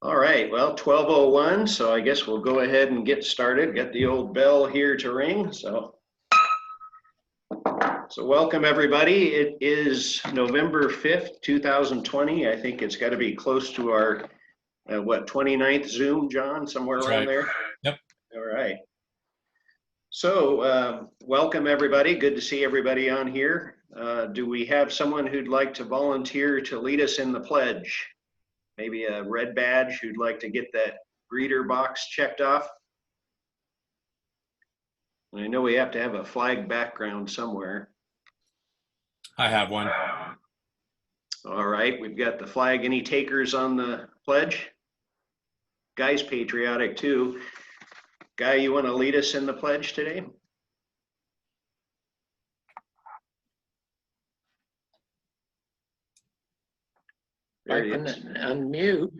All right, well, 12:01, so I guess we'll go ahead and get started. Got the old bell here to ring, so welcome everybody. It is November 5th, 2020. I think it's got to be close to our, 29th Zoom, John, somewhere That's around right. there? Yep. All right. So welcome everybody. Good to see everybody on here. Do we have someone who'd like to volunteer to lead us in the pledge? Maybe a red badge who'd like to get that greeter box checked off? And I know we have to have a flag background somewhere. I have one. All right, we've got the flag. Any takers on the pledge? Guy's patriotic too. Guy, you want to lead us in the pledge today? I can unmute.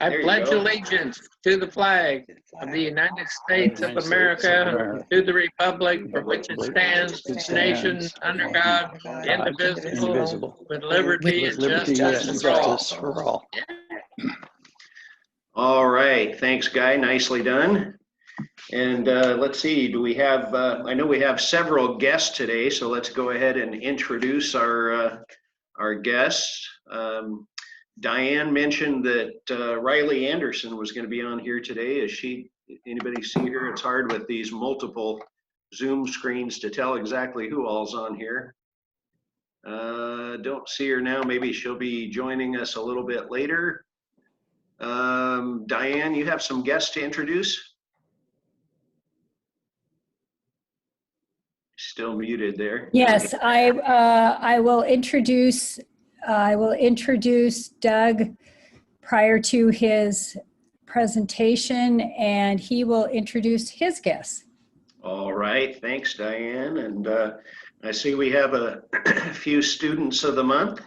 I There you pledge go. allegiance to the flag of the United States of America, to the republic for which it stands, nation under God, indivisible, with liberty and justice for all. All right, thanks, Guy. Nicely done. And let's see, do we have, I know we have several guests today, so let's go ahead and introduce our guests. Diane mentioned that Riley Anderson was going to be on here today. Is she, anybody see her? It's hard with these multiple Zoom screens to tell exactly who all's on here. Don't see her now. Maybe she'll be joining us a little bit later. Diane, you have some guests to introduce? Still muted there. Yes, I will introduce Doug prior to his presentation, and he will introduce his guests. All right, thanks, Diane. And I see we have a few students of the month.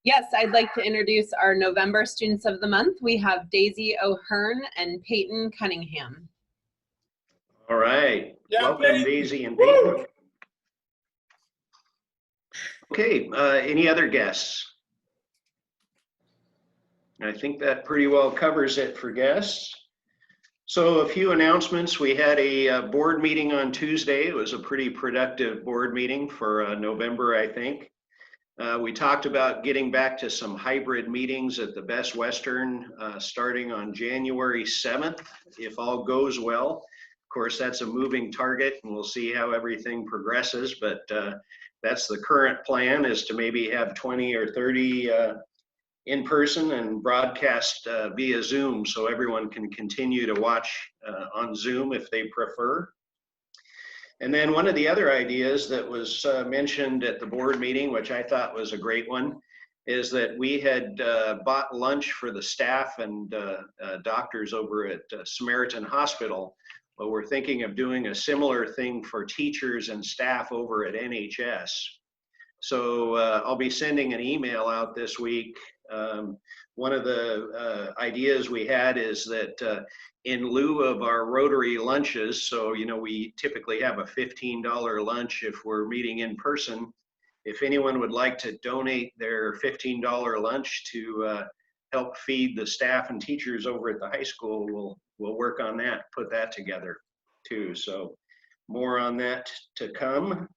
Yes, I'd like to introduce our November students of the month. We have Daisy O'Hearn and Peyton Cunningham. All right, Yeah, welcome Peyton. Daisy and Peyton. Okay, any other guests? I think that pretty well covers it for guests. So a few announcements. We had a board meeting on Tuesday. It was a pretty productive board meeting for November, I think. We talked about getting back to some hybrid meetings at the Best Western starting on January 7th, if all goes well. Of course, that's a moving target and we'll see how everything progresses, but that's the current plan, is to maybe have 20 or 30 in person and broadcast via Zoom so everyone can continue to watch on Zoom if they prefer. And then one of the other ideas that was mentioned at the board meeting, which I thought was a great one, is that we had bought lunch for the staff and doctors over at Samaritan Hospital. But we're thinking of doing a similar thing for teachers and staff over at NHS. So I'll be sending an email out this week. One of the ideas we had is that in lieu of our Rotary lunches, so we typically have a $15 lunch if we're meeting in person. If anyone would like to donate their $15 lunch to help feed the staff and teachers over at the high school, we'll work on that, put that together too. So more on that to come.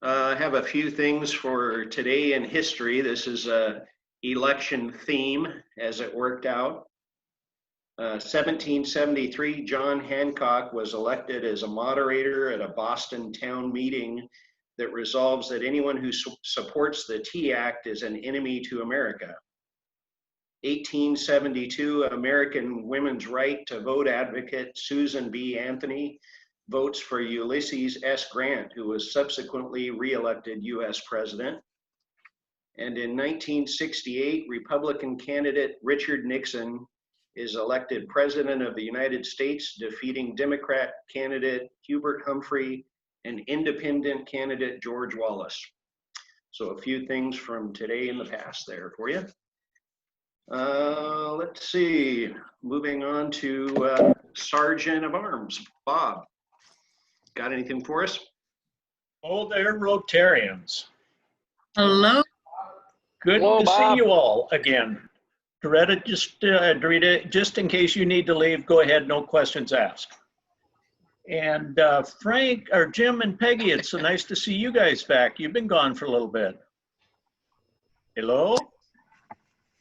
I have a few things for today in history. This is a election theme as it worked out. 1773, John Hancock was elected as a moderator at a Boston town meeting that resolves that anyone who supports the Tea Act is an enemy to America. 1872, American women's right to vote advocate Susan B. Anthony votes for Ulysses S. Grant, who was subsequently re-elected US president. And in 1968, Republican candidate Richard Nixon is elected president of the United States, defeating Democrat candidate Hubert Humphrey and independent candidate George Wallace. So a few things from today in the past there for you. Let's see, moving on to Sergeant of Arms, Bob. Got anything for us? Oh, there, Rotarians. Hello. Good Hello, to Bob. see you all again. Dorita, just in case you need to leave, go ahead, no questions asked. And Frank, or Jim and Peggy, it's so nice to see you guys back. You've been gone for a little bit. Hello?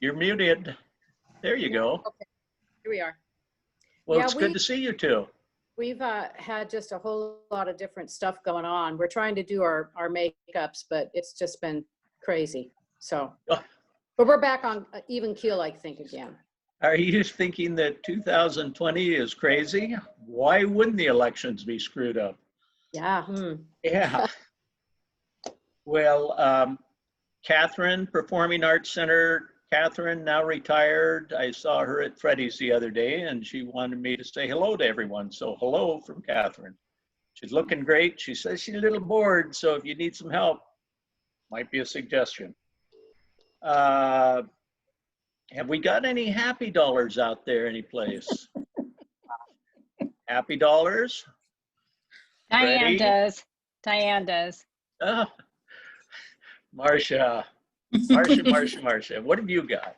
You're muted. There you go. Okay, here we are. Well, Yeah, it's good to see you two. We've had just a whole lot of different stuff going on. We're trying to do our makeups, but it's just been crazy. So, Oh. but we're back on even keel, I think, again. Are you thinking that 2020 is crazy? Why wouldn't the elections be screwed up? Yeah. Yeah. Well, Catherine, Performing Arts Center. Catherine, now retired. I saw her at Freddie's the other day and she wanted me to say hello to everyone. So hello from Catherine. She's looking great. She says she's a little bored. So if you need some help, might be a suggestion. Have we got any happy dollars out there anyplace? Happy dollars? Diane Freddie? does. Diane does. Marcia, what have you got?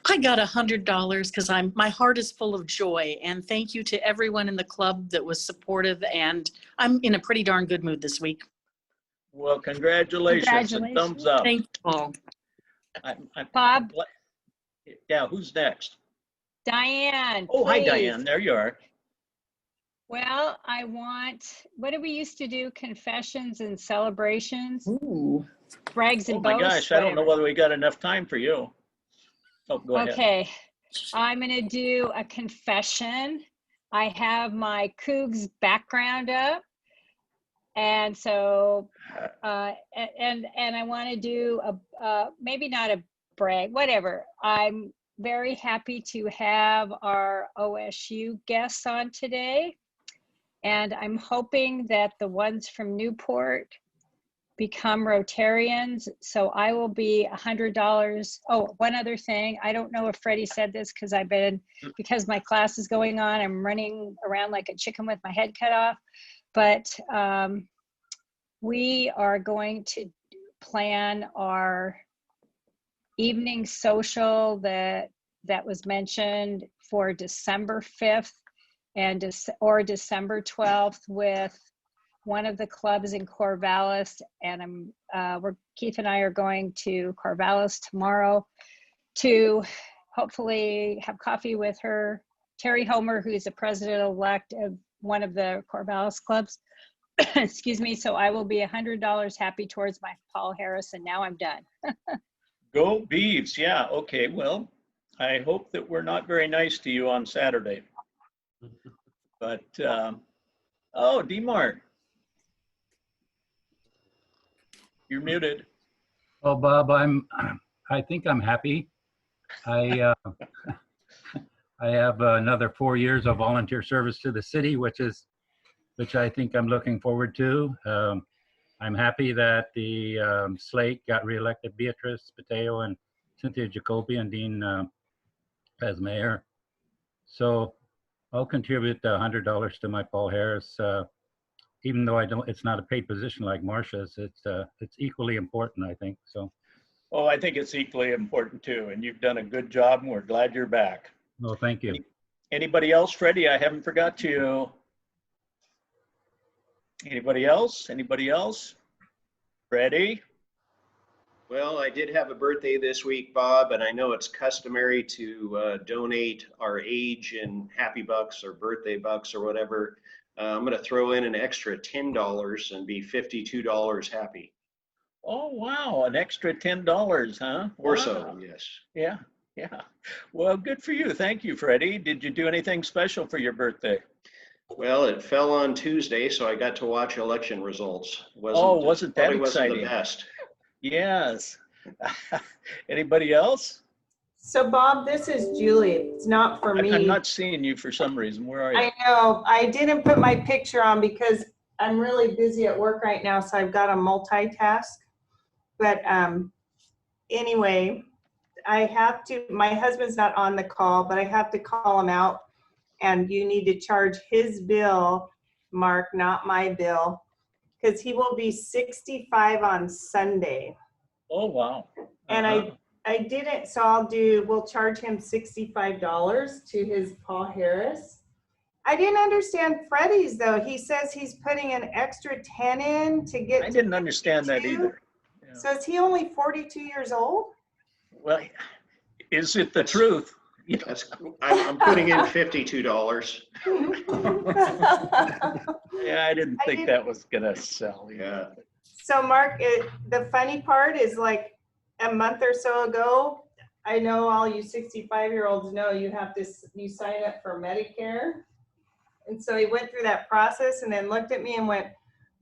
I got $100 because my heart is full of joy, and thank you to everyone in the club that was supportive, and I'm in a pretty darn good mood this week. Well, congratulations and thumbs up. Thank you all. Bob? Yeah, who's next? Diane. Oh, hi, please. Diane. There you are. Well, what did we used to do? Confessions and celebrations? Ooh. Brags and Oh my boasts? gosh, I don't know whatever. whether we got enough time for you. Oh, go ahead. Okay, I'm gonna do a confession. I have my Cougs background up. And so, and I wanna do maybe not a brag, whatever. I'm very happy to have our OSU guests on today. And I'm hoping that the ones from Newport become Rotarians. So I will be $100. Oh, one other thing. I don't know if Freddie said this because my class is going on, I'm running around like a chicken with my head cut off. But we are going to plan our evening social that was mentioned for December 5th or December 12th with one of the clubs in Corvallis, and Keith and I are going to Corvallis tomorrow to hopefully have coffee with her, Terry Homer, who's the president-elect of one of the Corvallis clubs. Excuse me. So I will be $100 happy towards my Paul Harris, and now I'm done. Go Beavs. Yeah. Okay. Well, I hope that we're not very nice to you on Saturday. But, oh, DeMar. You're muted. Well, Bob, I think I'm happy. I have another 4 years of volunteer service to the city, which I think I'm looking forward to. I'm happy that the slate got reelected Beatrice Pateo and Cynthia Jacoby and Dean as mayor. So I'll contribute $100 to my Paul Harris. Even though it's not a paid position like Marcia's, it's equally important, I think. So. Oh, I think it's equally important too, and you've done a good job, and we're glad you're back. Well, thank you. Anybody else, Freddie? I haven't forgot you. Anybody else? Anybody else? Freddie? Well, I did have a birthday this week, Bob, and I know it's customary to donate our age in happy bucks or birthday bucks or whatever. I'm going to throw in an extra $10 and be $52 happy. Oh, wow. An extra $10, huh? Or Wow. so, yes. Yeah, yeah. Well, good for you. Thank you, Freddie. Did you do anything special for your birthday? Well, it fell on Tuesday, so I got to watch election results. Wasn't that probably exciting? Wasn't the best. Yes. Anybody else? So Bob, this is Julie. It's not for me. I'm not seeing you for some reason. Where are you? I know. I didn't put my picture on because I'm really busy at work right now, so I've got to multitask. But anyway, my husband's not on the call, but I have to call him out. And you need to charge his bill, Mark, not my bill, because he will be 65 on Sunday. Oh, wow. And I didn't, so we'll charge him $65 to his Paul Harris. I didn't understand Freddie's though. He says he's putting an extra 10 in to get. I didn't understand that 52. either. Yeah. So is he only 42 years old? Well, is it the truth? You know, I'm putting in $52. yeah, I didn't think that was gonna sell. Yeah. So Mark, the funny part is like a month or so ago, I know all you 65-year-olds know you sign up for Medicare. And so he went through that process and then looked at me and went,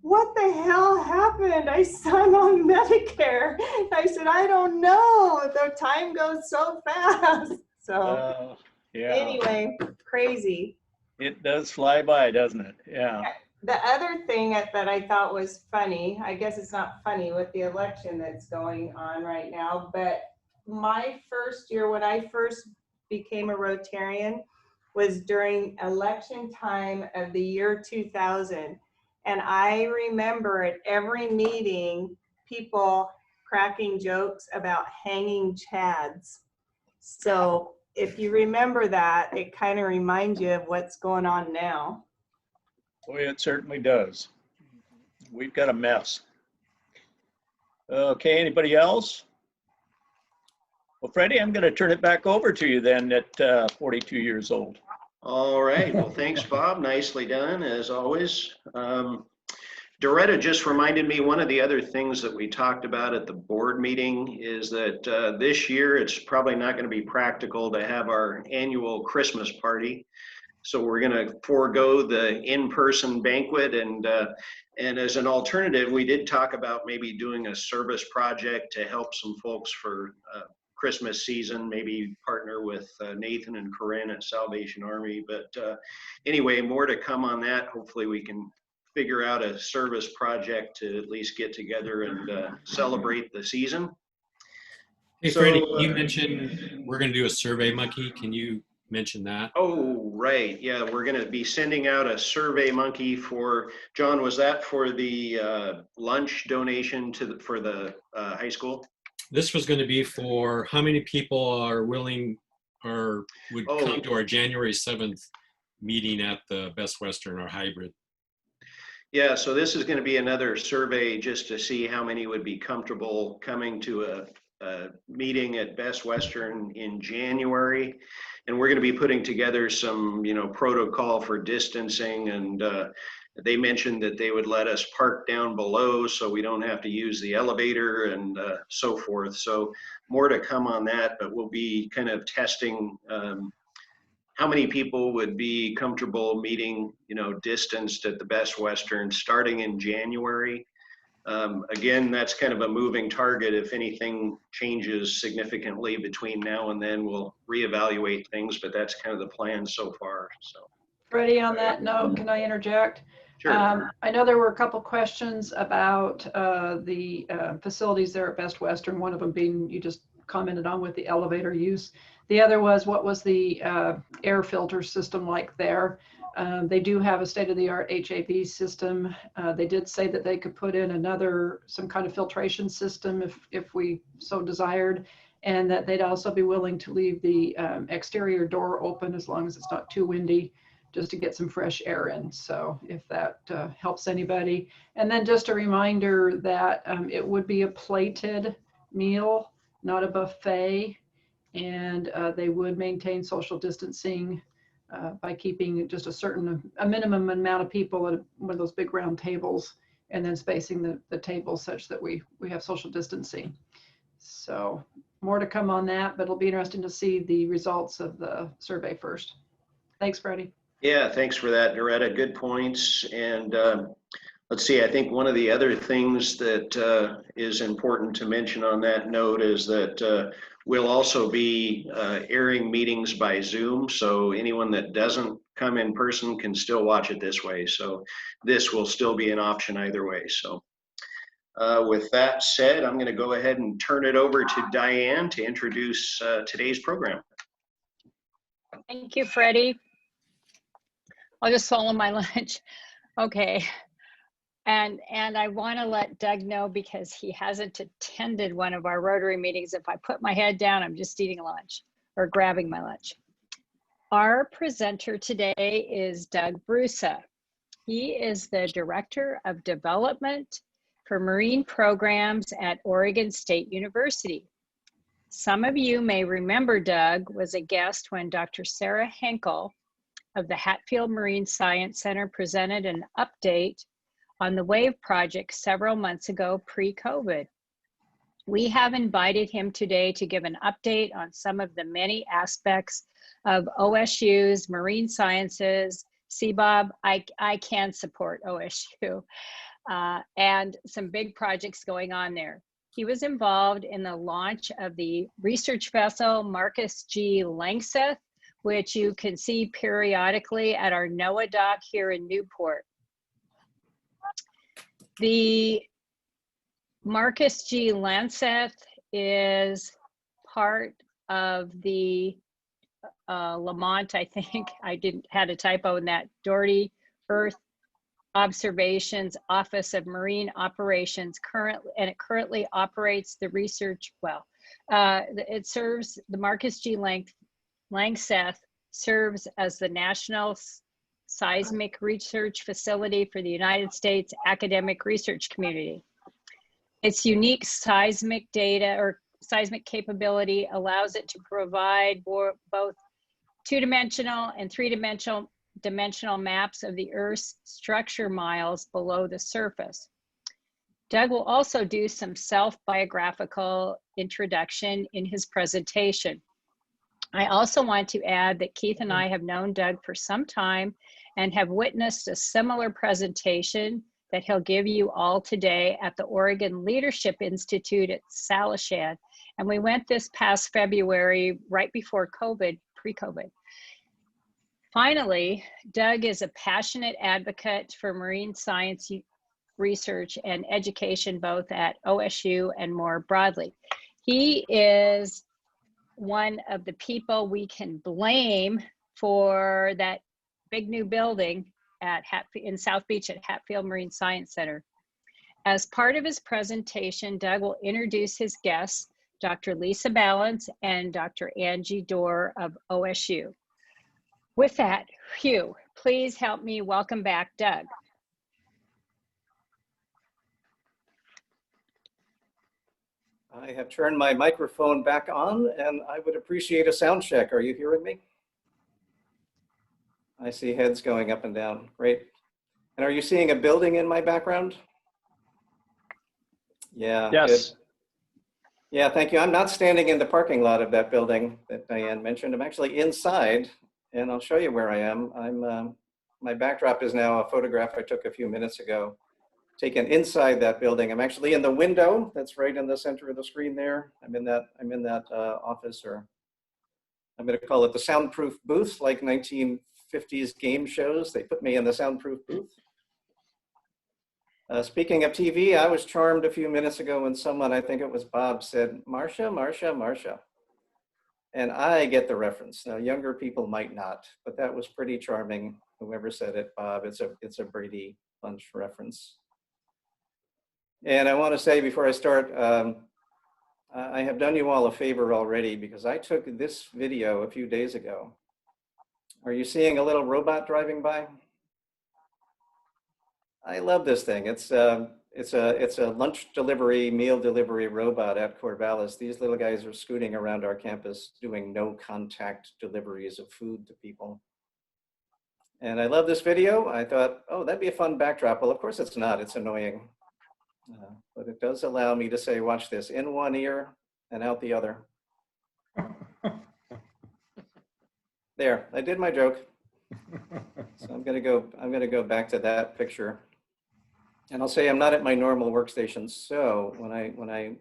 what the hell happened? I'm on Medicare. I said, I don't know. The time goes so fast. So yeah. Anyway, crazy. It does fly by, doesn't it? Yeah. The other thing that I thought was funny, I guess it's not funny with the election that's going on right now, but my first year when I first became a Rotarian was during election time of the year 2000. And I remember at every meeting, people cracking jokes about hanging chads. So if you remember that, it kind of reminds you of what's going on now. Boy, it certainly does. We've got a mess. Okay, anybody else? Well, Freddie, I'm going to turn it back over to you then at 42 years old. All right. Well, thanks, Bob. Nicely done, as always. Doretta just reminded me one of the other things that we talked about at the board meeting is that this year it's probably not going to be practical to have our annual Christmas party. So we're going to forego the in-person banquet, and as an alternative, we did talk about maybe doing a service project to help some folks for Christmas season, maybe partner with Nathan and Corinne at Salvation Army. But anyway, more to come on that. Hopefully we can figure out a service project to at least get together and celebrate the season. Hey, Freddie, you mentioned we're going to do a Survey Monkey. Can you mention that? Oh, right. Yeah, we're going to be sending out a Survey Monkey for, John, was that for the lunch donation for the high school? This was going to be for how many people are willing or would come to our January 7th meeting at the Best Western or hybrid. Yeah, so this is going to be another survey just to see how many would be comfortable coming to a meeting at Best Western in January. And we're going to be putting together some, protocol for distancing. And they mentioned that they would let us park down below so we don't have to use the elevator and so forth. So more to come on that, but we'll be kind of testing how many people would be comfortable meeting, distanced at the Best Western starting in January. Again, that's kind of a moving target. If anything changes significantly between now and then, we'll reevaluate things, but that's kind of the plan so far. So, Freddie, on that note, can I interject? Sure. I know there were a couple questions about the facilities there at Best Western, one of them being you just commented on with the elevator use. The other was, what was the air filter system like there? They do have a state-of-the-art HAV system. They did say that they could put in some kind of filtration system if we so desired, and that they'd also be willing to leave the exterior door open as long as it's not too windy, just to get some fresh air in. So if that helps anybody. And then just a reminder that it would be a plated meal, not a buffet, and they would maintain social distancing by keeping just a minimum amount of people at one of those big round tables, and then spacing the tables such that we have social distancing. So more to come on that, but it'll be interesting to see the results of the survey first. Thanks, Freddie. Yeah, thanks for that, Doretta. Good points. And let's see, I think one of the other things that is important to mention on that note is that we'll also be airing meetings by Zoom. So anyone that doesn't come in person can still watch it this way. So this will still be an option either way. So with that said, I'm going to go ahead and turn it over to Diane to introduce today's program. Thank you, Freddie. I'll just swallow my lunch. Okay. And I want to let Doug know, because he hasn't attended one of our Rotary meetings. If I put my head down, I'm just eating lunch or grabbing my lunch. Our presenter today is Doug Brusa. He is the Director of Development for Marine Programs at Oregon State University. Some of you may remember Doug was a guest when Dr. Sarah Henkel of the Hatfield Marine Science Center presented an update on the WAVE project several months ago, pre-COVID. We have invited him today to give an update on some of the many aspects of OSU's marine sciences. See, Bob, I can support OSU, and some big projects going on there. He was involved in the launch of the research vessel Marcus G. Langseth, which you can see periodically at our NOAA dock here in Newport. The Marcus G. Langseth is part of the Lamont, I think, I had a typo in that, Doherty Earth Observations Office of Marine Operations and it currently operates the research well. It serves, the Marcus G. Langseth serves as the National Seismic Research Facility for the United States academic research community. Its unique seismic data or seismic capability allows it to provide both two-dimensional and three-dimensional maps of the Earth's structure miles below the surface. Doug will also do some self-biographical introduction in his presentation. I also want to add that Keith and I have known Doug for some time and have witnessed a similar presentation that he'll give you all today at the Oregon Leadership Institute at Salishan. And we went this past February, right before COVID, pre-COVID. Finally, Doug is a passionate advocate for marine science research and education, both at OSU and more broadly. He is one of the people we can blame for that big new building in South Beach at Hatfield Marine Science Center. As part of his presentation, Doug will introduce his guests, Dr. Lisa Balance and Dr. Angie Dorr of OSU. With that, Hugh, please help me welcome back Doug. I have turned my microphone back on and I would appreciate a sound check. Are you hearing me? I see heads going up and down. Great. And are you seeing a building in my background? Yeah. Yes. Good. Yeah, thank you. I'm not standing in the parking lot of that building that Diane mentioned. I'm actually inside, and I'll show you where I am. My backdrop is now a photograph I took a few minutes ago, taken inside that building. I'm actually in the window that's right in the center of the screen there. I'm in that office, or I'm going to call it the soundproof booth, like 1950s game shows. They put me in the soundproof booth. Speaking of TV, I was charmed a few minutes ago when someone, I think it was Bob, said, Marcia, Marcia, Marcia. And I get the reference. Now, younger people might not, but that was pretty charming. Whoever said it, Bob, it's a Brady Bunch reference. And I want to say before I start, I have done you all a favor already because I took this video a few days ago. Are you seeing a little robot driving by? I love this thing. It's a lunch delivery, meal delivery robot at Corvallis. These little guys are scooting around our campus doing no contact deliveries of food to people. And I love this video. I thought, oh, that'd be a fun backdrop. Well, of course it's not. It's annoying. But it does allow me to say, watch this, in one ear and out the other. There, I did my joke. So I'm gonna go back to that picture. And I'll say I'm not at my normal workstation. So when I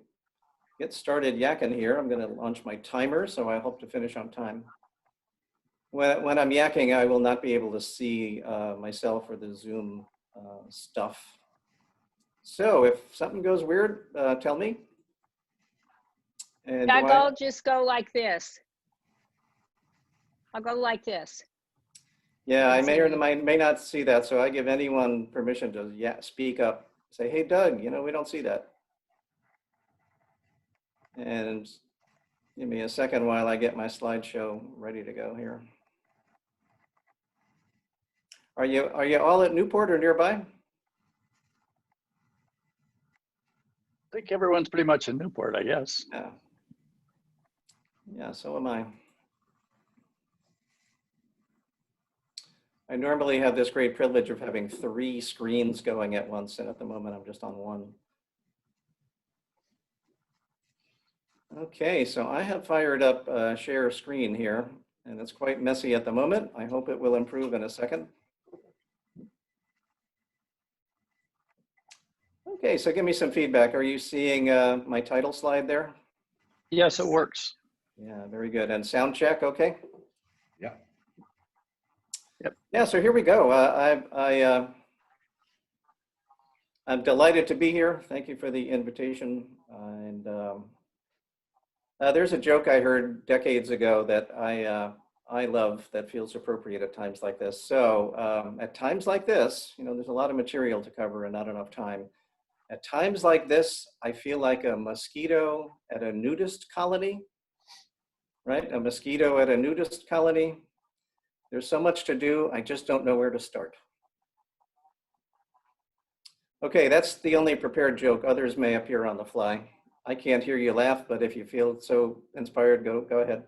get started yakking here, I'm gonna launch my timer. So I hope to finish on time. When I'm yakking, I will not be able to see myself or the Zoom stuff. So if something goes weird, tell me. And Doug, I'll just go like this. I'll go like this. Yeah, I may or may not see that, so I give anyone permission to speak up. Say, hey, Doug, you know, we don't see that. And give me a second while I get my slideshow ready to go here. Are you all at Newport or nearby? I think everyone's pretty much in Newport, I guess. Yeah. Yeah, so am I. I normally have this great privilege of having 3 screens going at once, and at the moment I'm just on one. Okay, so I have fired up share screen here, and it's quite messy at the moment. I hope it will improve in a second. Okay, so give me some feedback. Are you seeing my title slide there? Yes, it works. Yeah, very good. And sound check, okay? Yeah. Yep. Yeah, so here we go. I'm delighted to be here. Thank you for the invitation. There's a joke I heard decades ago that I love that feels appropriate at times like this. So at times like this, you know, there's a lot of material to cover and not enough time. At times like this, I feel like a mosquito at a nudist colony, right? A mosquito at a nudist colony. There's so much to do, I just don't know where to start. Okay, that's the only prepared joke. Others may appear on the fly. I can't hear you laugh, but if you feel so inspired, go ahead.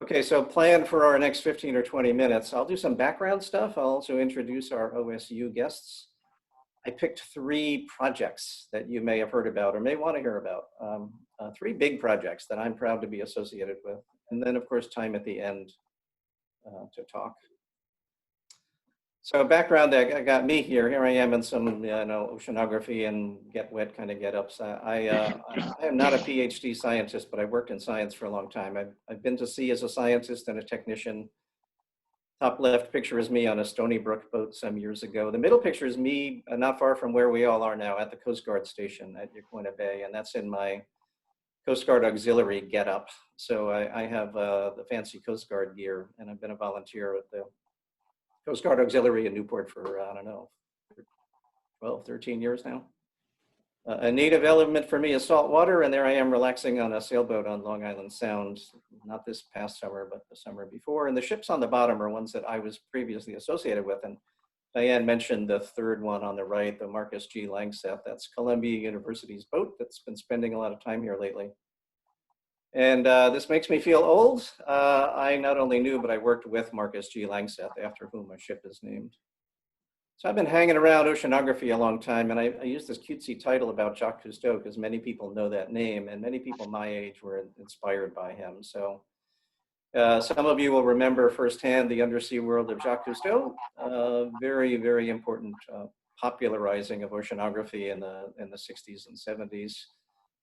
Okay, so plan for our next 15 or 20 minutes. I'll do some background stuff. I'll also introduce our OSU guests. I picked 3 projects that you may have heard about or may want to hear about. 3 big projects that I'm proud to be associated with. And then of course, time at the end to talk. So background that got me here. Here I am in some oceanography and get wet kind of get-ups. I am not a PhD scientist, but I worked in science for a long time. I've been to sea as a scientist and a technician. Top left picture is me on a Stony Brook boat some years ago. The middle picture is me not far from where we all are now at the Coast Guard station at Yaquina Bay, and that's in my Coast Guard auxiliary get-up. So I have the fancy Coast Guard gear, and I've been a volunteer at the Coast Guard Auxiliary in Newport for, I don't know, 12, 13 years now. A native element for me is salt water, and there I am relaxing on a sailboat on Long Island Sound, not this past summer, but the summer before. And the ships on the bottom are ones that I was previously associated with. And Diane mentioned the 3rd one on the right, the Marcus G. Langseth. That's Columbia University's boat that's been spending a lot of time here lately. And this makes me feel old. I not only knew, but I worked with Marcus G. Langseth, after whom my ship is named. So I've been hanging around oceanography a long time, and I use this cutesy title about Jacques Cousteau because many people know that name, and many people my age were inspired by him. So some of you will remember firsthand the undersea world of Jacques Cousteau, very, very important popularizing of oceanography in the 60s and 70s.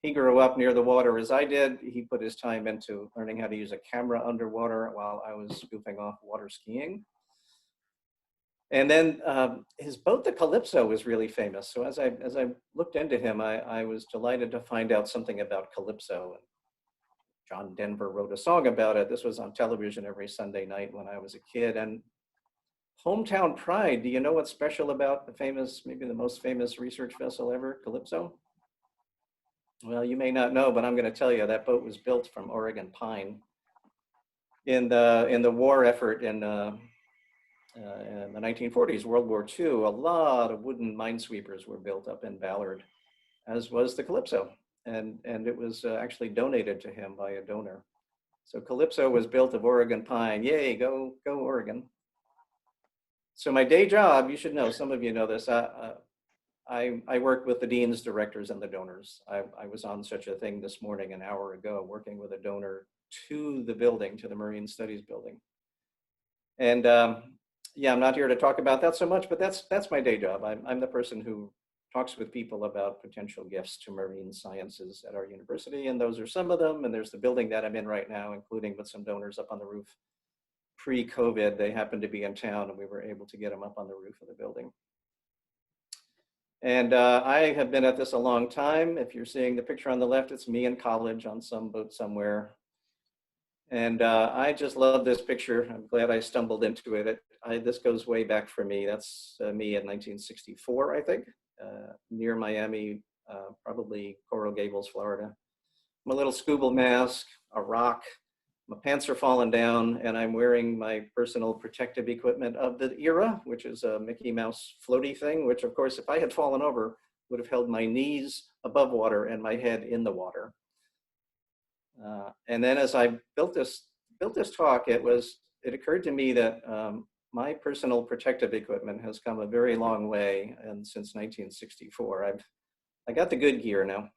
He grew up near the water as I did. He put his time into learning how to use a camera underwater while I was goofing off water skiing. And then his boat, the Calypso, was really famous. So as I looked into him, I was delighted to find out something about Calypso. John Denver wrote a song about it. This was on television every Sunday night when I was a kid. And Hometown Pride, do you know what's special about the famous, maybe the most famous research vessel ever, Calypso? Well, you may not know, but I'm going to tell you that boat was built from Oregon pine. In the war effort in the 1940s, World War II, a lot of wooden minesweepers were built up in Ballard, as was the Calypso. And it was actually donated to him by a donor. So Calypso was built of Oregon pine. Yay, go Oregon. So my day job, you should know, some of you know this, I work with the deans, directors, and the donors. I was on such a thing this morning an hour ago, working with a donor to the building, to the Marine Studies building. And yeah, I'm not here to talk about that so much, but that's my day job. I'm the person who talks with people about potential gifts to marine sciences at our university, and those are some of them. And there's the building that I'm in right now, including with some donors up on the roof. Pre-COVID, they happened to be in town, and we were able to get them up on the roof of the building. And I have been at this a long time. If you're seeing the picture on the left, it's me in college on some boat somewhere. And I just love this picture. I'm glad I stumbled into it. This goes way back for me. That's me in 1964, I think, near Miami, probably Coral Gables, Florida. My little scuba mask, a rock, my pants are falling down, and I'm wearing my personal protective equipment of the era, which is a Mickey Mouse floaty thing, which of course, if I had fallen over, would have held my knees above water and my head in the water. And then as I built this talk, it occurred to me that my personal protective equipment has come a very long way, and since 1964, I got the good gear now.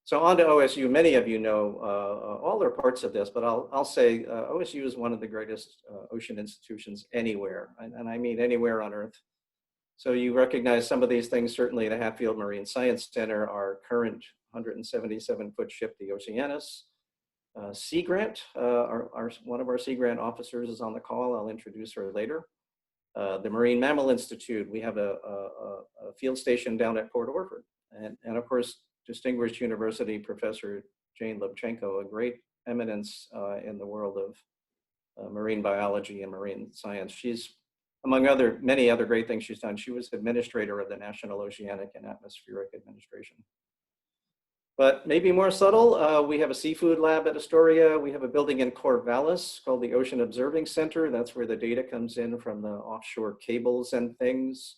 So on to OSU. Many of you know all their parts of this, but I'll say OSU is one of the greatest ocean institutions anywhere, and I mean anywhere on Earth. So you recognize some of these things, certainly the Hatfield Marine Science Center, our current 177-foot ship, the Oceanus. Sea Grant, one of our Sea Grant officers is on the call. I'll introduce her later. The Marine Mammal Institute, we have a field station down at Port Orford. And of course, distinguished university professor Jane Lubchenco, a great eminence in the world of marine biology and marine science. She's, among many other great things she's done, she was administrator of the National Oceanic and Atmospheric Administration. But maybe more subtle, we have a seafood lab at Astoria. We have a building in Corvallis called the Ocean Observing Center. That's where the data comes in from the offshore cables and things.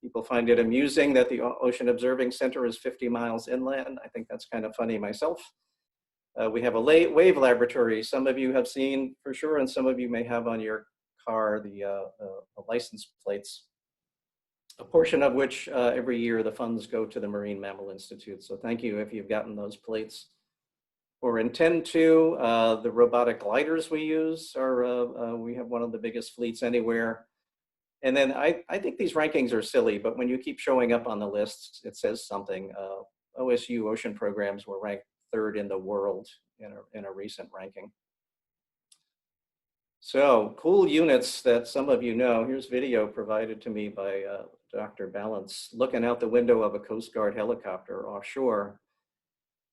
People find it amusing that the Ocean Observing Center is 50 miles inland. I think that's kind of funny myself. We have a wave laboratory. Some of you have seen for sure, and some of you may have on your car the license plates, a portion of which every year the funds go to the Marine Mammal Institute. So thank you if you've gotten those plates or intend to. The robotic gliders we use are, we have one of the biggest fleets anywhere. And then I think these rankings are silly, but when you keep showing up on the lists, it says something. OSU ocean programs were ranked 3rd in the world in a recent ranking. So cool units that some of you know. Here's video provided to me by Dr. Balance looking out the window of a Coast Guard helicopter offshore.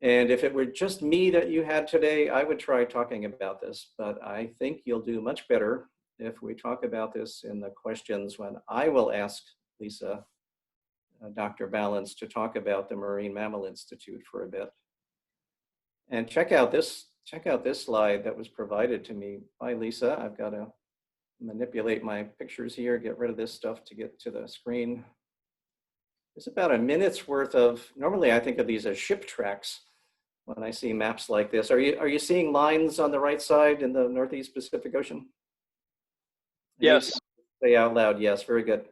And if it were just me that you had today, I would try talking about this, but I think you'll do much better if we talk about this in the questions when I will ask Lisa, Dr. Balance, to talk about the Marine Mammal Institute for a bit. And check out this slide that was provided to me by Lisa. I've got to manipulate my pictures here, get rid of this stuff to get to the screen. It's about a minute's worth of, normally I think of these as ship tracks when I see maps like this. Are you seeing lines on the right side in the Northeast Pacific Ocean? Yes. Say out loud, yes, very good.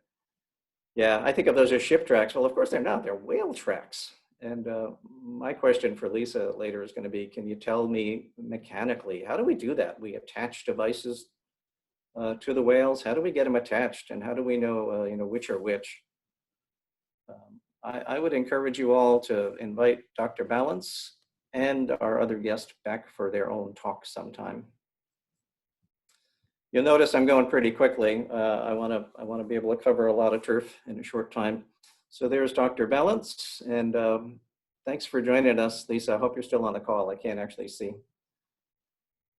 Yeah, I think of those as ship tracks. Well, of course they're not, they're whale tracks. And my question for Lisa later is going to be, can you tell me mechanically, how do we do that? We attach devices to the whales. How do we get them attached? And how do we know, which are which? I would encourage you all to invite Dr. Balance and our other guest back for their own talk sometime. You'll notice I'm going pretty quickly. I want to be able to cover a lot of turf in a short time. So there's Dr. Balance, and thanks for joining us, Lisa. I hope you're still on the call. I can't actually see.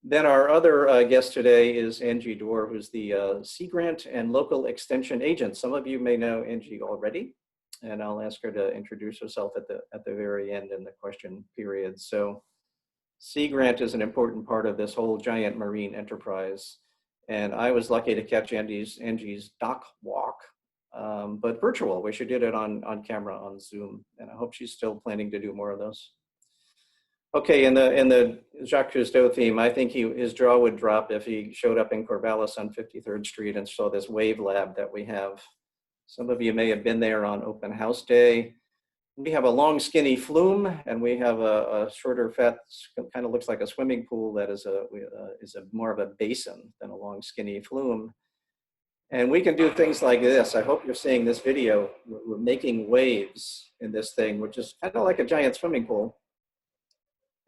Then our other guest today is Angie Dorr, who's the Sea Grant and Local Extension Agent. Some of you may know Angie already, and I'll ask her to introduce herself at the very end in the question period. So Sea Grant is an important part of this whole giant marine enterprise. And I was lucky to catch Angie's dock walk, but virtual. We should did it on camera on Zoom, and I hope she's still planning to do more of those. Okay, in the Jacques Cousteau theme, I think his jaw would drop if he showed up in Corvallis on 53rd Street and saw this wave lab that we have. Some of you may have been there on open house day. We have a long skinny flume, and we have a shorter fat, kind of looks like a swimming pool that is more of a basin than a long skinny flume. And we can do things like this. I hope you're seeing this video. We're making waves in this thing, which is kind of like a giant swimming pool.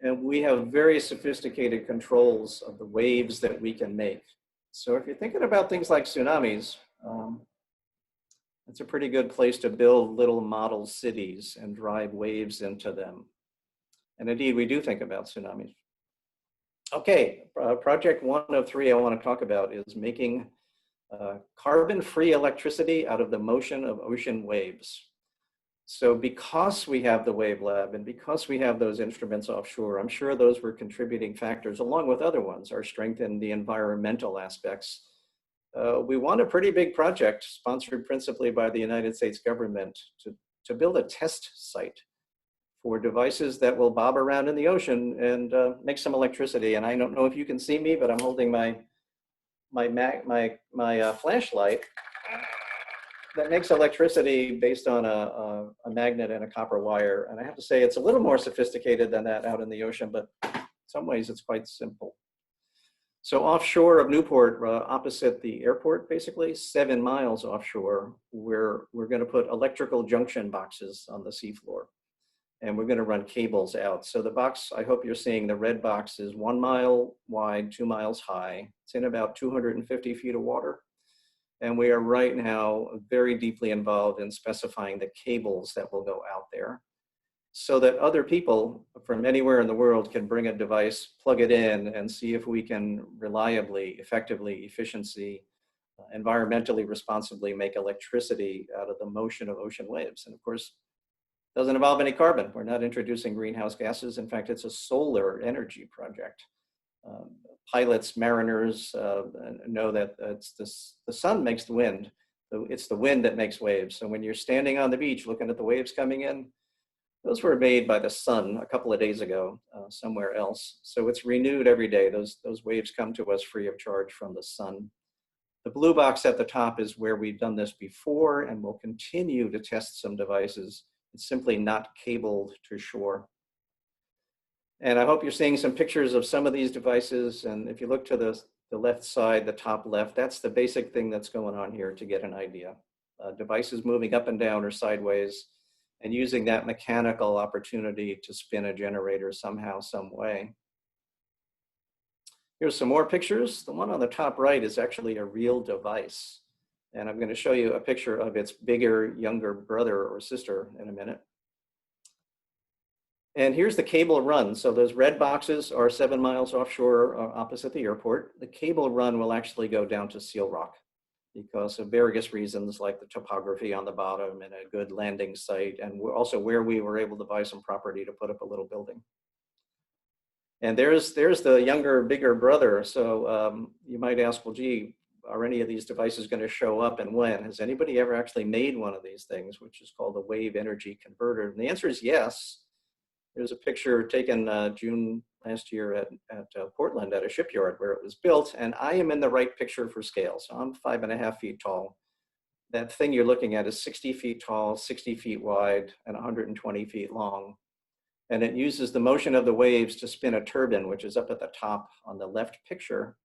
And we have very sophisticated controls of the waves that we can make. So if you're thinking about things like tsunamis, it's a pretty good place to build little model cities and drive waves into them. And indeed, we do think about tsunamis. Okay, project 1 of 3 I want to talk about is making carbon-free electricity out of the motion of ocean waves. So because we have the Wave Lab and because we have those instruments offshore, I'm sure those were contributing factors along with other ones, our strength in the environmental aspects. We want a pretty big project sponsored principally by the United States government to build a test site for devices that will bob around in the ocean and make some electricity. And I don't know if you can see me, but I'm holding my flashlight that makes electricity based on a magnet and a copper wire. And I have to say, it's a little more sophisticated than that out in the ocean, but in some ways it's quite simple. So offshore of Newport, opposite the airport, basically 7 miles offshore, we're going to put electrical junction boxes on the seafloor. And we're going to run cables out. So the box, I hope you're seeing, the red box is 1 mile wide, 2 miles high. It's in about 250 feet of water. And we are right now very deeply involved in specifying the cables that will go out there so that other people from anywhere in the world can bring a device, plug it in, and see if we can reliably, effectively, environmentally responsibly make electricity out of the motion of ocean waves. And of course, it doesn't involve any carbon. We're not introducing greenhouse gases. In fact, it's a solar energy project. Pilots, mariners know that the sun makes the wind. It's the wind that makes waves. So when you're standing on the beach looking at the waves coming in, those were made by the sun a couple of days ago somewhere else. So it's renewed every day. Those waves come to us free of charge from the sun. The blue box at the top is where we've done this before and will continue to test some devices. It's simply not cabled to shore. And I hope you're seeing some pictures of some of these devices. And if you look to the left side, the top left, that's the basic thing that's going on here to get an idea. Devices moving up and down or sideways and using that mechanical opportunity to spin a generator somehow, some way. Here's some more pictures. The one on the top right is actually a real device. And I'm going to show you a picture of its bigger, younger brother or sister in a minute. And here's the cable run. So those red boxes are 7 miles offshore opposite the airport. The cable run will actually go down to Seal Rock because of various reasons like the topography on the bottom and a good landing site, and also where we were able to buy some property to put up a little building. And there's the younger, bigger brother. So you might ask, well, gee, are any of these devices going to show up and when? Has anybody ever actually made one of these things, which is called a wave energy converter? And the answer is yes. There's a picture taken June last year at Portland at a shipyard where it was built, and I am in the right picture for scale. So I'm 5.5 feet tall. That thing you're looking at is 60 feet tall, 60 feet wide, and 120 feet long. And it uses the motion of the waves to spin a turbine, which is up at the top on the left picture.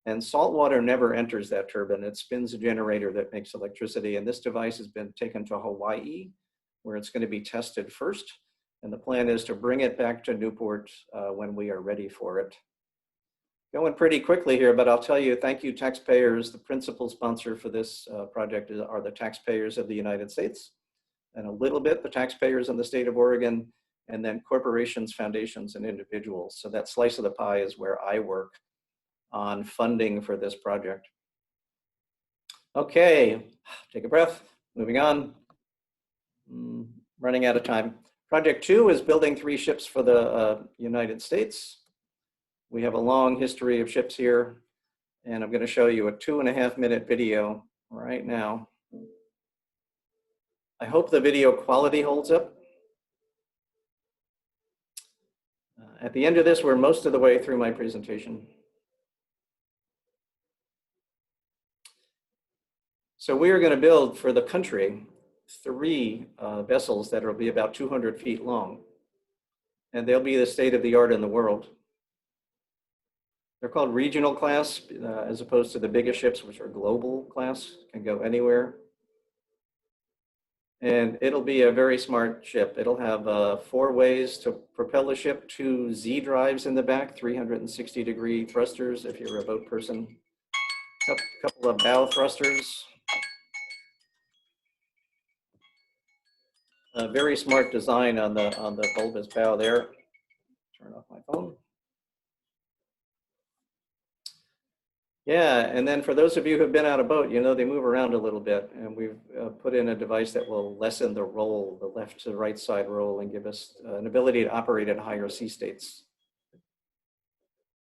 And salt water never enters that turbine. It spins a generator that makes electricity. And this device has been taken to Hawaii, where it's going to be tested first. And the plan is to bring it back to Newport when we are ready for it. Going pretty quickly here, but I'll tell you, thank you, taxpayers. The principal sponsor for this project are the taxpayers of the United States, and a little bit the taxpayers in the state of Oregon, and then corporations, foundations, and individuals. So that slice of the pie is where I work on funding for this project. Okay, take a breath, moving on. Running out of time. Project 2 is building 3 ships for the United States. We have a long history of ships here, and I'm going to show you a 2.5-minute video right now. I hope the video quality holds up. At the end of this, we're most of the way through my presentation. So we are going to build for the country 3 vessels that will be about 200 feet long, and they'll be the state of the art in the world. They're called regional class as opposed to the biggest ships, which are global class, can go anywhere. And it'll be a very smart ship. It'll have 4 ways to propel the ship, 2 Z drives in the back, 360-degree thrusters if you're a boat person, a couple of bow thrusters. A very smart design on the bulbous bow there. Turn off my phone. Yeah, and then for those of you who've been on a boat, you know they move around a little bit, and we've put in a device that will lessen the roll, the left to right side roll, and give us an ability to operate at higher sea states.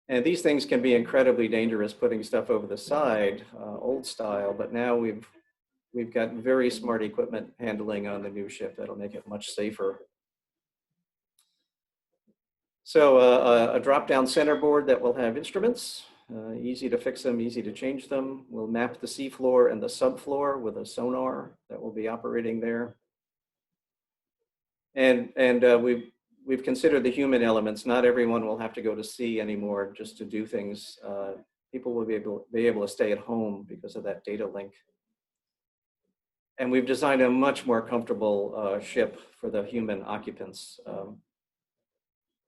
And these things can be incredibly dangerous, putting stuff over the side, old style, but now we've got very smart equipment handling on the new ship that'll make it much safer. So a drop-down center board that will have instruments, easy to fix them, easy to change them. We'll map the seafloor and the subfloor with a sonar that will be operating there. And we've considered the human elements. Not everyone will have to go to sea anymore just to do things. People will be able to stay at home because of that data link. And we've designed a much more comfortable ship for the human occupants.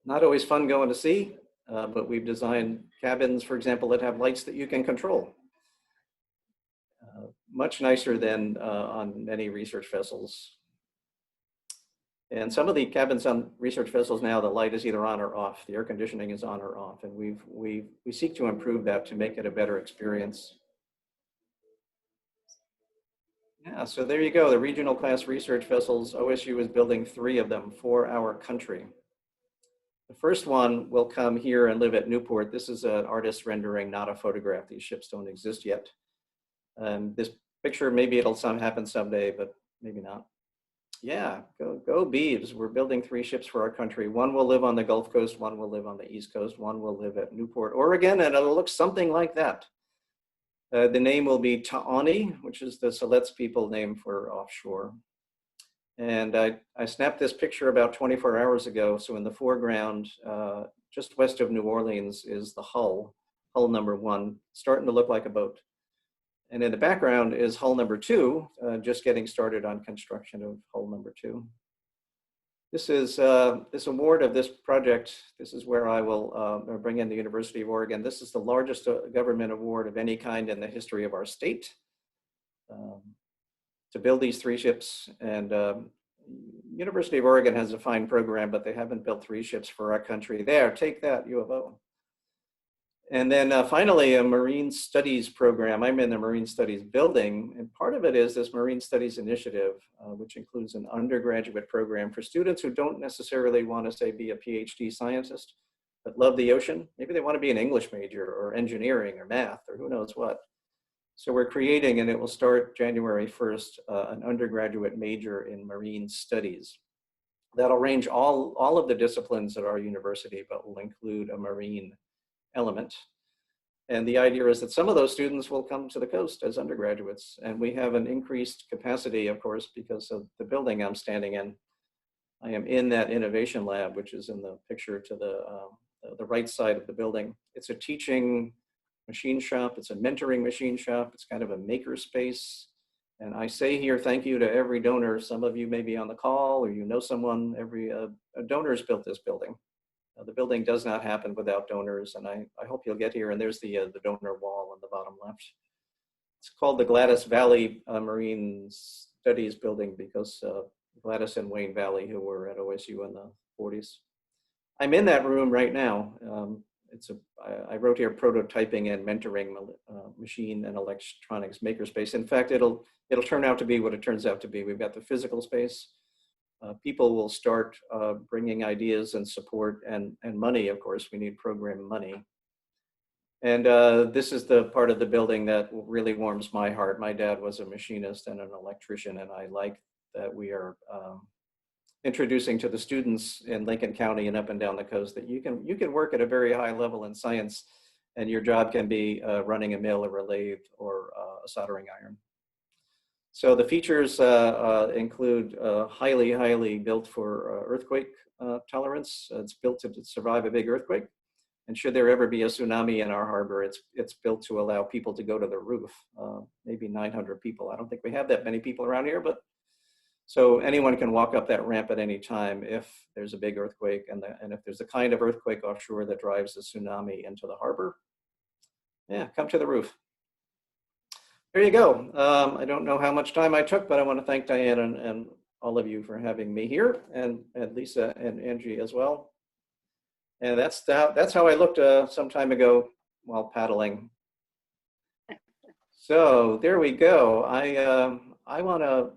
Not always fun going to sea, but we've designed cabins, for example, that have lights that you can control. Much nicer than on many research vessels. And some of the cabins on research vessels now, the light is either on or off. The air conditioning is on or off. And we seek to improve that to make it a better experience. Yeah, so there you go. The regional class research vessels, OSU is building 3 of them for our country. The first one will come here and live at Newport. This is an artist rendering, not a photograph. These ships don't exist yet. This picture, maybe it'll happen someday, but maybe not. Yeah, go Beeves. We're building 3 ships for our country. One will live on the Gulf Coast, one will live on the East Coast, one will live at Newport, Oregon, and it'll look something like that. The name will be Taani, which is the Siletz people name for offshore. And I snapped this picture about 24 hours ago. So in the foreground, just west of New Orleans is the hull number 1, starting to look like a boat. And in the background is hull number 2, just getting started on construction of hull number 2. This is this award of this project. This is where I will bring in the University of Oregon. This is the largest government award of any kind in the history of our state. To build these 3 ships, and University of Oregon has a fine program, but they haven't built 3 ships for our country. There, take that, U of O. And then finally, a Marine Studies program. I'm in the Marine Studies building, and part of it is this Marine Studies initiative, which includes an undergraduate program for students who don't necessarily want to, say, be a PhD scientist, but love the ocean. Maybe they want to be an English major or engineering or math or who knows what. So we're creating, and it will start January 1st, an undergraduate major in Marine Studies. That'll range all of the disciplines at our university, but will include a marine element. And the idea is that some of those students will come to the coast as undergraduates. And we have an increased capacity, of course, because of the building I'm standing in. I am in that innovation lab, which is in the picture to the right side of the building. It's a teaching machine shop. It's a mentoring machine shop. It's kind of a maker space. And I say here, thank you to every donor. Some of you may be on the call or you know someone. Every donor's built this building. The building does not happen without donors, and I hope you'll get here. And there's the donor wall on the bottom left. It's called the Gladys Valley Marine Studies Building because Gladys and Wayne Valley, who were at OSU in the 40s. I'm in that room right now. I wrote here prototyping and mentoring machine and electronics makerspace. In fact, it'll turn out to be what it turns out to be. We've got the physical space. People will start bringing ideas and support and money. Of course, we need program money. And this is the part of the building that really warms my heart. My dad was a machinist and an electrician, and I like that we are introducing to the students in Lincoln County and up and down the coast that you can work at a very high level in science, and your job can be running a mill or a lathe or a soldering iron. So the features include highly built for earthquake tolerance. It's built to survive a big earthquake. And should there ever be a tsunami in our harbor, it's built to allow people to go to the roof, maybe 900 people. I don't think we have that many people around here, but so anyone can walk up that ramp at any time if there's a big earthquake and if there's the kind of earthquake offshore that drives a tsunami into the harbor, yeah, come to the roof. There you go. I don't know how much time I took, but I want to thank Diane and all of you for having me here, and Lisa and Angie as well. And that's how I looked some time ago while paddling. So there we go. I want to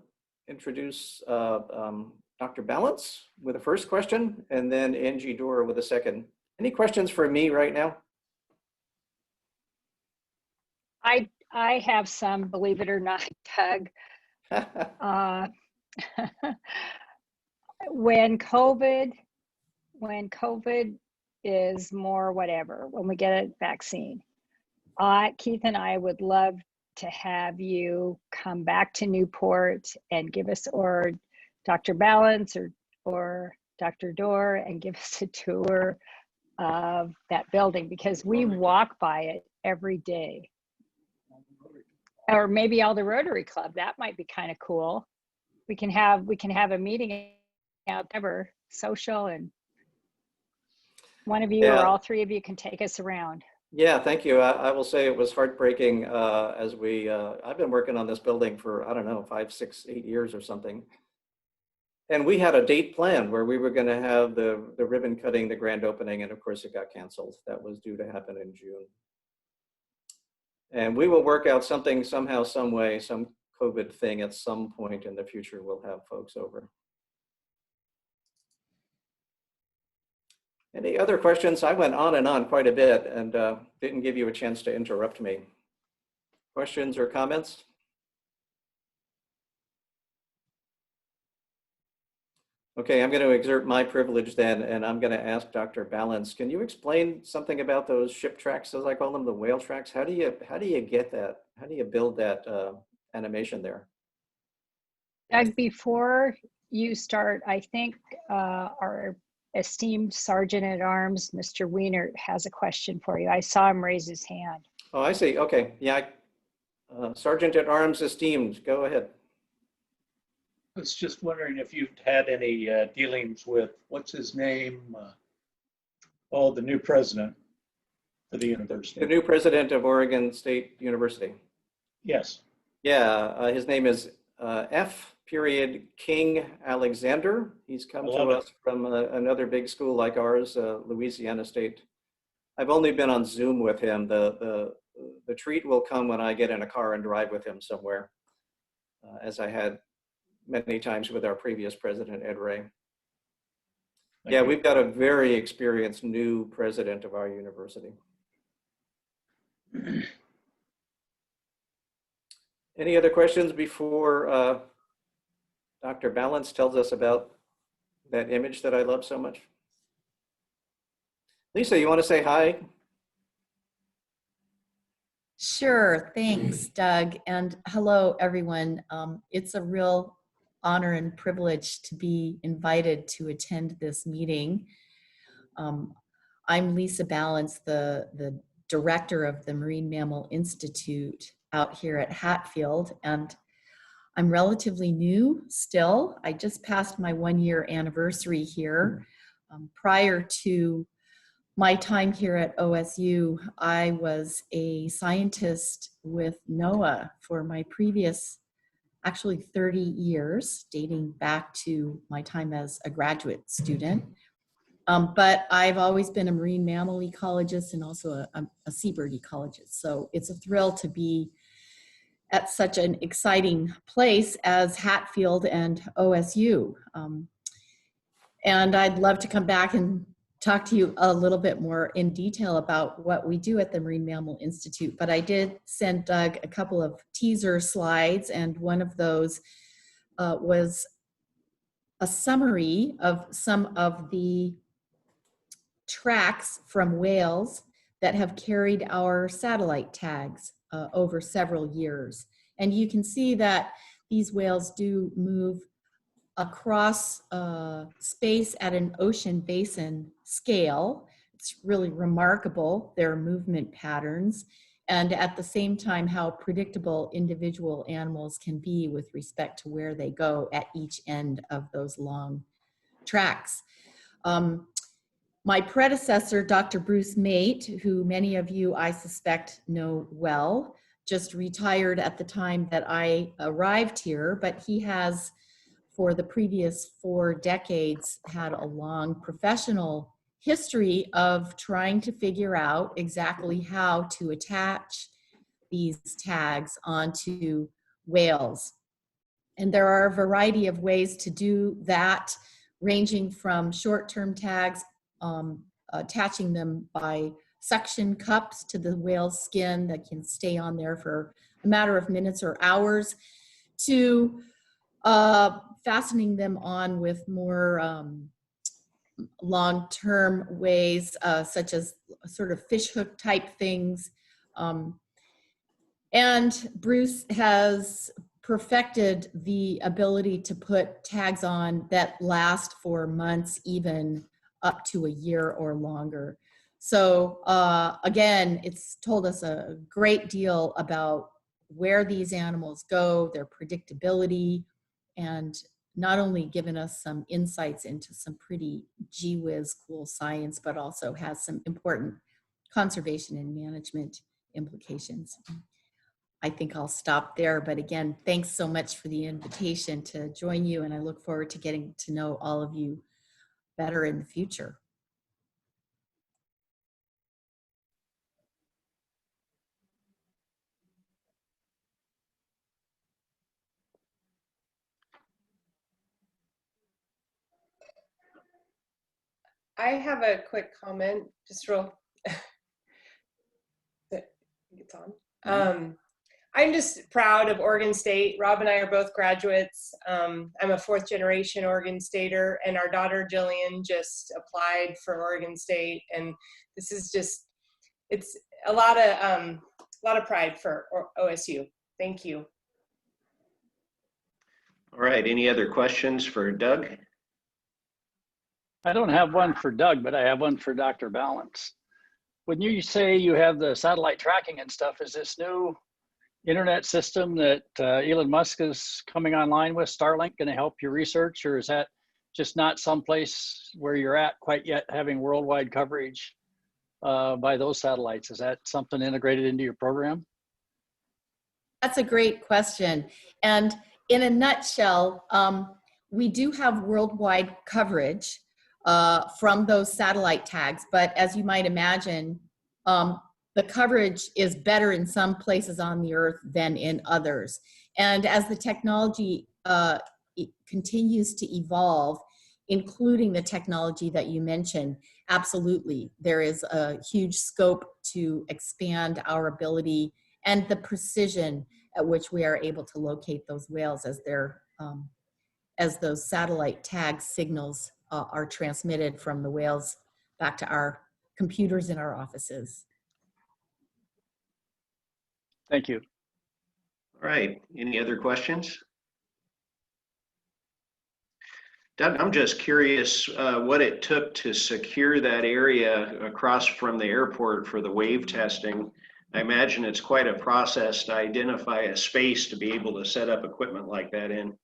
introduce Dr. Balance with the first question, and then Angie Dorr with the second. Any questions for me right now? I have some, believe it or not, Doug. When COVID is more whatever, when we get a vaccine, Keith and I would love to have you come back to Newport and give us, or Dr. Balance or Dr. Dorr, and give us a tour of that building, because we walk by it every day. Or maybe all the Rotary Club, that might be kind of cool. We can have a meeting out ever social, and one of you or all three of you can take us around. Yeah, thank you. I will say it was heartbreaking as I've been working on this building for, I don't know, 5, 6, 8 years or something. And we had a date planned where we were going to have the ribbon cutting, the grand opening, and of course it got canceled. That was due to happen in June. And we will work out something somehow, some way, some COVID thing at some point in the future. We'll have folks over. Any other questions? I went on and on quite a bit and didn't give you a chance to interrupt me. Questions or comments? Okay, I'm going to exert my privilege then, and I'm going to ask Dr. Balance. Can you explain something about those ship tracks, as I call them, the whale tracks? How do you get that? How do you build that animation there? Doug, before you start, I think our esteemed Sergeant at Arms, Mr. Wiener, has a question for you. I saw him raise his hand. Oh, I see. Okay. Yeah. Sergeant at Arms, esteemed, go ahead. I was just wondering if you've had any dealings with, what's his name? The new president for the university. The new president of Oregon State University. Yes. Yeah, his name is F. King Alexander. He's come to us from another big school like ours, Louisiana State. I've only been on Zoom with him. The treat will come when I get in a car and drive with him somewhere, as I had many times with our previous president, Ed Ray. Yeah, we've got a very experienced new president of our university. Any other questions before Dr. Balance tells us about that image that I love so much? Lisa, you want to say hi? Sure, thanks, Doug, and hello, everyone. It's a real honor and privilege to be invited to attend this meeting. I'm Lisa Balance, the director of the Marine Mammal Institute out here at Hatfield, and I'm relatively new still. I just passed my 1-year anniversary here. Prior to my time here at OSU, I was a scientist with NOAA for my previous, actually 30 years, dating back to my time as a graduate student. But I've always been a marine mammal ecologist and also a seabird ecologist. So it's a thrill to be at such an exciting place as Hatfield and OSU. And I'd love to come back and talk to you a little bit more in detail about what we do at the Marine Mammal Institute. But I did send Doug a couple of teaser slides, and one of those was a summary of some of the tracks from whales that have carried our satellite tags over several years. And you can see that these whales do move across space at an ocean basin scale. It's really remarkable, their movement patterns, and at the same time how predictable individual animals can be with respect to where they go at each end of those long tracks. My predecessor, Dr. Bruce Mate, who many of you I suspect know well, just retired at the time that I arrived here, but he has, for the previous 4 decades, had a long professional history of trying to figure out exactly how to attach these tags onto whales. And there are a variety of ways to do that, ranging from short-term tags, attaching them by suction cups to the whale's skin that can stay on there for a matter of minutes or hours, to fastening them on with more long-term ways, such as sort of fish hook type things. And Bruce has perfected the ability to put tags on that last for months, even up to a year or longer. So again, it's told us a great deal about where these animals go, their predictability, and not only given us some insights into some pretty gee whiz cool science, but also has some important conservation and management implications. I think I'll stop there, but again, thanks so much for the invitation to join you, and I look forward to getting to know all of you better in the future. I have a quick comment, just real. It's on. I'm just proud of Oregon State. Rob and I are both graduates. I'm a 4th generation Oregon Stater, and our daughter Jillian just applied for Oregon State, and this is just, it's a lot of pride for OSU. Thank you. All right, any other questions for Doug? I don't have one for Doug, but I have one for Dr. Balance. When you say you have the satellite tracking and stuff, is this new internet system that Elon Musk is coming online with, Starlink, going to help your research, or is that just not someplace where you're at quite yet, having worldwide coverage by those satellites? Is that something integrated into your program? That's a great question. And in a nutshell, we do have worldwide coverage from those satellite tags, but as you might imagine, the coverage is better in some places on the earth than in others. And as the technology continues to evolve, including the technology that you mentioned, absolutely, there is a huge scope to expand our ability and the precision at which we are able to locate those whales as they're as those satellite tag signals are transmitted from the whales back to our computers in our offices. Thank you. All right, any other questions? Doug, I'm just curious what it took to secure that area across from the airport for the wave testing. I imagine it's quite a process to identify a space to be able to set up equipment like that in.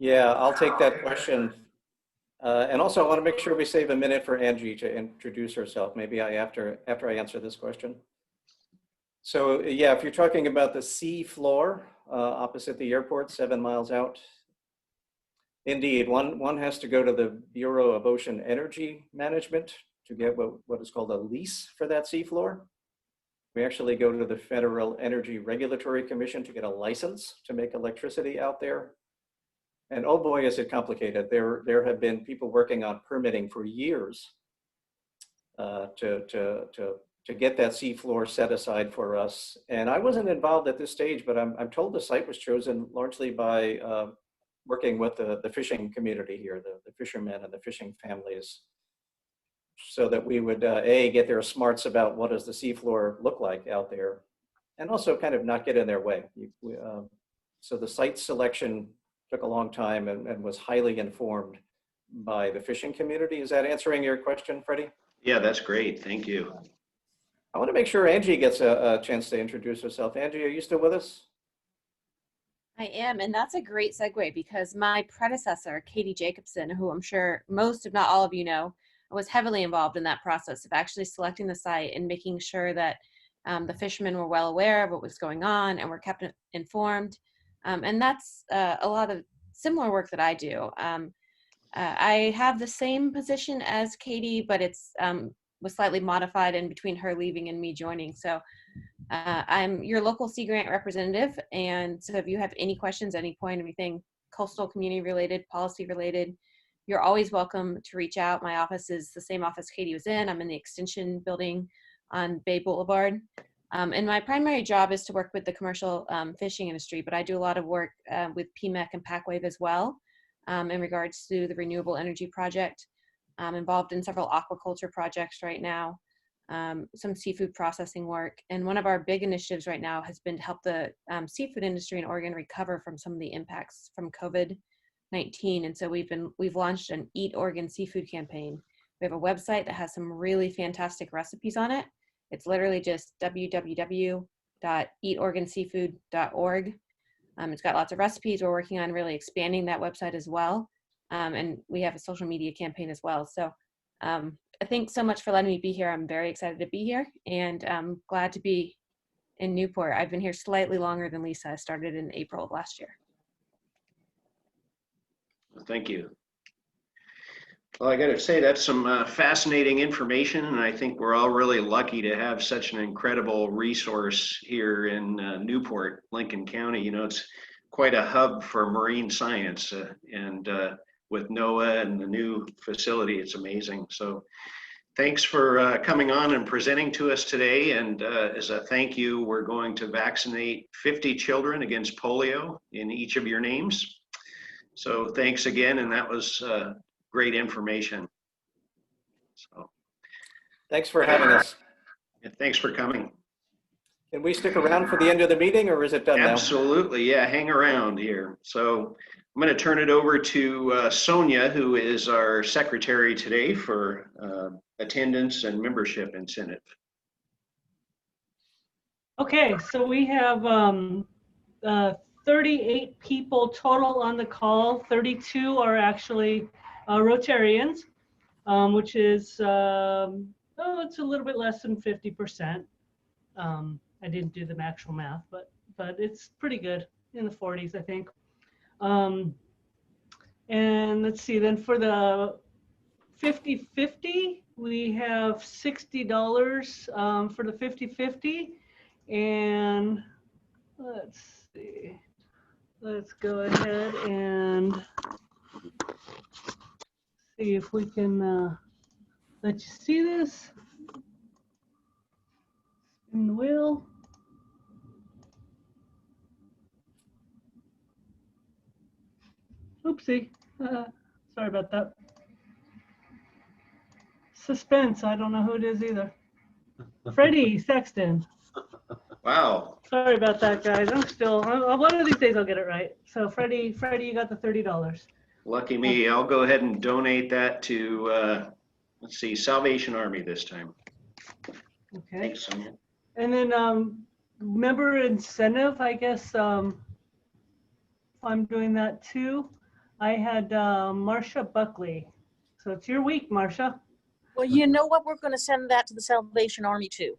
Yeah, I'll take that question. And also, I want to make sure we save a minute for Angie to introduce herself. Maybe after I answer this question. So yeah, if you're talking about the sea floor opposite the airport, 7 miles out, indeed, one has to go to the Bureau of Ocean Energy Management to get what is called a lease for that sea floor. We actually go to the Federal Energy Regulatory Commission to get a license to make electricity out there. And oh boy, is it complicated. There have been people working on permitting for years to get that seafloor set aside for us. And I wasn't involved at this stage, but I'm told the site was chosen largely by working with the fishing community here, the fishermen and the fishing families, so that we would get their smarts about what does the seafloor look like out there, and also kind of not get in their way. So the site selection took a long time and was highly informed by the fishing community. Is that answering your question, Freddie? Yeah, that's great. Thank you. I want to make sure Angie gets a chance to introduce herself. Angie, are you still with us? I am, and that's a great segue because my predecessor, Katie Jacobson, who I'm sure most, if not all of you know, was heavily involved in that process of actually selecting the site and making sure that the fishermen were well aware of what was going on and were kept informed. And that's a lot of similar work that I do. I have the same position as Katie, but it's was slightly modified in between her leaving and me joining. So I'm your local Sea Grant representative. And so if you have any questions at any point, anything coastal community related, policy related, you're always welcome to reach out. My office is the same office Katie was in. I'm in the extension building on Bay Boulevard. And my primary job is to work with the commercial fishing industry, but I do a lot of work with PMEC and PacWave as well in regards to the renewable energy project. I'm involved in several aquaculture projects right now, some seafood processing work. And one of our big initiatives right now has been to help the seafood industry in Oregon recover from some of the impacts from COVID-19. And so we've launched an Eat Oregon Seafood campaign. We have a website that has some really fantastic recipes on it. It's literally just www.eatoregonseafood.org. It's got lots of recipes. We're working on really expanding that website as well. And we have a social media campaign as well. So thanks so much for letting me be here. I'm very excited to be here, and I'm glad to be in Newport. I've been here slightly longer than Lisa. I started in April of last year. Thank you. Well, I got to say that's some fascinating information, and I think we're all really lucky to have such an incredible resource here in Newport, Lincoln County. You know, it's quite a hub for marine science, and with NOAA and the new facility, it's amazing. So thanks for coming on and presenting to us today. And as a thank you, we're going to vaccinate 50 children against polio in each of your names. So thanks again, and that was great information. So Thanks for having us. Thanks for coming. Can we stick around for the end of the meeting, or is it done now? Absolutely, yeah, hang around here. So I'm going to turn it over to Sonia, who is our secretary today for attendance and membership incentive. Okay, so we have 38 people total on the call. 32 are actually Rotarians, which is, it's a little bit less than 50%. I didn't do the actual math, but it's pretty good, in the 40s, I think. And let's see, then for the 50-50, we have $60 for the 50-50. And let's see, let's go ahead and see if we can let you see this. Spin the wheel. Oopsie, sorry about that. Suspense, I don't know who it is either. Freddie Sexton. Wow. Sorry about that, guys. I'm still, one of these days I'll get it right. So Freddie, you got the $30. Lucky me. I'll go ahead and donate that to, let's see, Salvation Army this time. Okay. Thanks, Sonia. And then member incentive, I guess I'm doing that too. I had Marcia Buckley. So it's your week, Marcia. Well, you know what? We're going to send that to the Salvation Army too.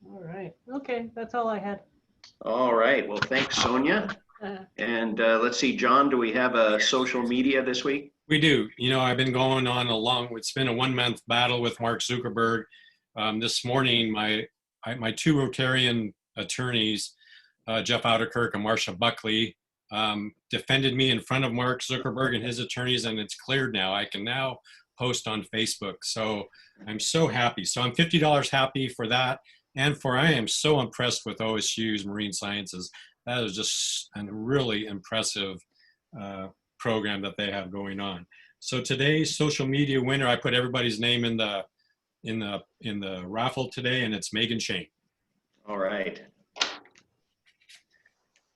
All right. Okay, that's all I had. All right. Well, thanks, Sonia. And let's see, John, do we have a social media this week? We do. You know, I've been going on it's been a 1-month battle with Mark Zuckerberg. This morning, my two Rotarian attorneys, Jeff Ouderkirk and Marcia Buckley, defended me in front of Mark Zuckerberg and his attorneys, and it's cleared now. I can now post on Facebook. So I'm so happy. So I'm $50 happy for that. And I am so impressed with OSU's Marine Sciences. That is just a really impressive program that they have going on. So today's social media winner, I put everybody's name in the raffle today, and it's Megan Shane. All right.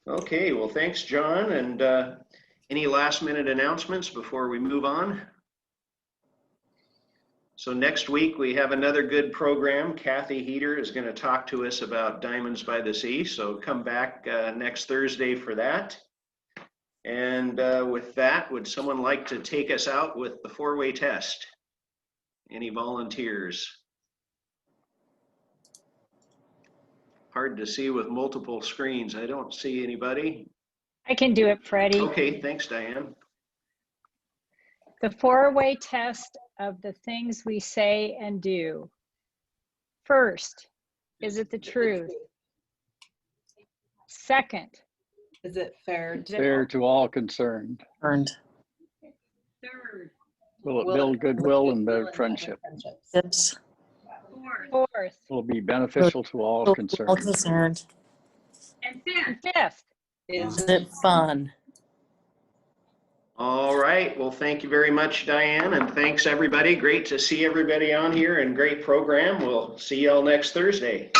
Okay, well, thanks, John. And any last minute announcements before we move on? So next week we have another good program. Kathy Heater is going to talk to us about Diamonds by the Sea. So come back next Thursday for that. And with that, would someone like to take us out with the 4-way test? Any volunteers? Hard to see with multiple screens. I don't see anybody. I can do it, Freddie. Okay, thanks, Diane. The 4-way test of the things we say and do? First, is it the truth? Second, is it fair? Fair to all concerned. Earned. Third, Will it build goodwill and better friendship? Tips. fourth, Will it be beneficial to all All concerned? concerned. and fifth. Is it fun? All right. Well, thank you very much, Diane, and thanks everybody. Great to see everybody on here and great program. We'll see y'all next Thursday.